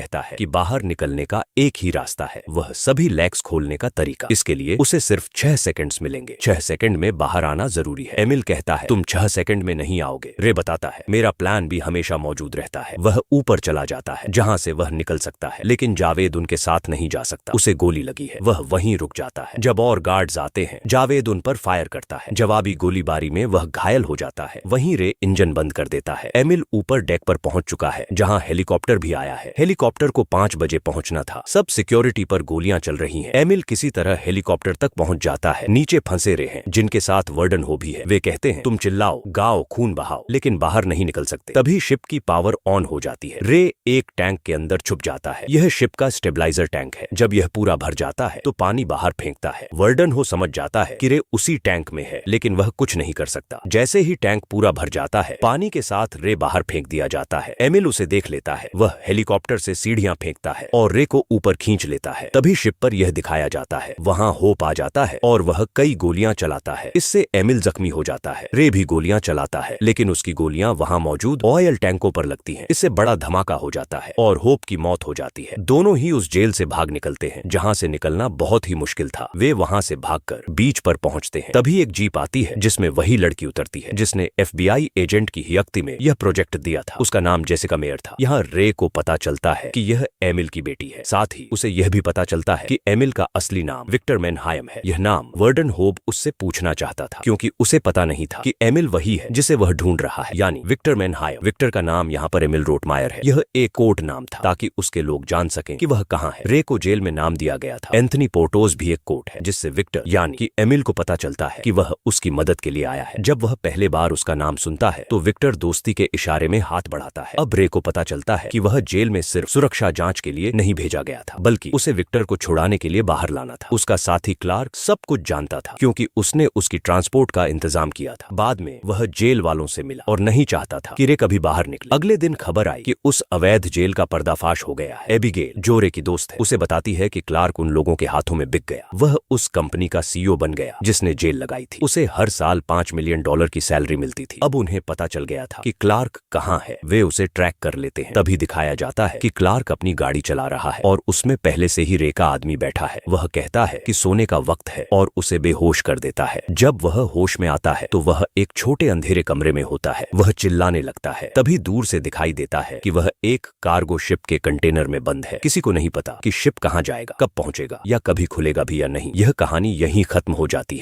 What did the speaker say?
कहता है कि बाहर निकलने का एक ही रास्ता है, वह सभी लैक्स खोलने का तरीका। इसके लिए उसे सिर्फ 6 सेकंड्स मिलेंगे। 6 सेकंड में बाहर आना जरूरी है। एमिल कहता है तुम 6 सेकंड में नहीं आओगे। रे बताता है मेरा प्लान भी हमेशा मौजूद रहता है। वह ऊपर चला जाता है जहां से वह निकल सकता है, लेकिन जावेद उनके साथ नहीं जा सकता। उसे गोली लगी है, वह वहीं रुक जाता है। जब और गार्ड्स आते हैं, जावेद उन पर फायर करता है। जवाबी गोलीबारी में वह घायल हो जाता है। वहीं रे इंजन बंद कर देता है। एमिल ऊपर डेक पर पहुंच चुका है जहां हेलीकॉप्टर भी आया है। हेलीकॉप्टर को 5 बजे पहुंचना था। सब सिक्योरिटी पर गोलियां चल रही हैं। एमिल किसी तरह हेलीकॉप्टर तक पहुंच जाता है। नीचे फंसे रे हैं जिनके साथ वर्डन हो भी है। वे कहते हैं तुम चिल्लाओ, गाओ, खून बहाओ, लेकिन बाहर नहीं निकल सकते। तभी शिप की पावर ऑन हो जाती है। रे एक टैंक के अंदर छुप जाता है। यह शिप का स्टेबलाइजर टैंक है। जब यह पूरा भर जाता है तो पानी बाहर फेंकता है। वर्डन हो समझ जाता है कि रे उसी टैंक में है, लेकिन वह कुछ नहीं कर सकता। जैसे ही टैंक पूरा भर जाता है, पानी के साथ रे बाहर फेंक दिया जाता है। एमिल उसे देख लेता है। वह हेलीकॉप्टर से सीढ़ियां फेंकता है और रे को ऊपर खींच लेता है। तभी शिप पर यह दिखाया जाता है। वहां होप आ जाता है और वह कई गोलियां चलाता है। इससे एमिल जख्मी हो जाता है। रे भी गोलियां चलाता है, लेकिन उसकी गोलियां वहां मौजूद ऑयल टैंकों पर लगती हैं। इससे बड़ा धमाका हो जाता है और होप की मौत हो जाती है। दोनों ही उस जेल से भाग निकलते हैं जहां से निकलना बहुत ही मुश्किल था। वे वहां से भागकर बीच पर पहुंचते हैं। तभी एक जीप आती है जिसमें वही लड़की उतरती है जिसने FBI एजेंट की हियक्ति में यह प्रोजेक्ट दिया था। उसका नाम जेसिका मेयर था। यहाँ रे को पता चलता है कि यह एमिल की बेटी है। साथ ही उसे यह भी पता चलता है कि एमिल का असली नाम विक्टर मैनहाइम है। यह नाम वर्डन होप उससे पूछना चाहता था, क्योंकि उसे पता नहीं था कि एमिल वही है जिसे वह ढूंढ रहा है, यानी विक्टर मैनहाइम। विक्टर का नाम यहाँ पर एमिल रोटमायर है। यह एक कोड नाम था ताकि उसके लोग जान सकें कि वह कहाँ है। रे को जेल में नाम दिया गया था। एंथनी पोर्टोस भी एक कोड है जिससे विक्टर यानी कि एमिल को पता चलता है कि वह उसकी मदद के लिए आया है। जब वह पहले बार उसका नाम सुनता है तो विक्टर दोस्ती के इशारे में हाथ बढ़ाता है। अब रे को पता चलता है कि वह जेल में सिर्फ सुरक्षा जांच के लिए नहीं भेजा गया था, बल्कि उसे विक्टर को छुड़ाने के लिए बाहर लाना था। उसका साथी क्लार्क सब कुछ जानता था, क्योंकि उसने उसकी ट्रांसपोर्ट का इंतजाम किया था। बाद में वह जेल वालों से मिला और नहीं चाहता था कि रे कभी बाहर निकले। अगले दिन खबर आई कि उस अवैध जेल का पर्दाफाश हो गया है। एबिगेल, जो रे की दोस्त है, उसे बताती है कि क्लार्क उन लोगों के हाथों में बिक गया। वह उस कंपनी का CEO बन गया जिसने जेल लगाई थी। उसे हर साल $5 मिलियन की सैलरी मिलती थी। अब उन्हें पता चल गया था कि क्लार्क कहाँ है। वे उसे ट्रैक कर लेते हैं। तभी दिखाया जाता है कि क्लार्क अपनी गाड़ी चला रहा है और उसमें पहले से ही रे का आदमी बैठा है। वह कहता है कि सोने का वक्त है और उसे बेहोश कर देता है। जब वह होश में आता है तो वह एक छोटे अंधेरे कमरे में होता है। वह चिल्लाने लगता है। तभी दूर से दिखाई देता है कि वह एक कार्गो शिप के कंटेनर में बंद है। किसी को नहीं पता कि शिप कहाँ जाएगा, कब पहुंचेगा या कभी खुलेगा भी या नहीं। यह कहानी यहीं खत्म हो जाती है।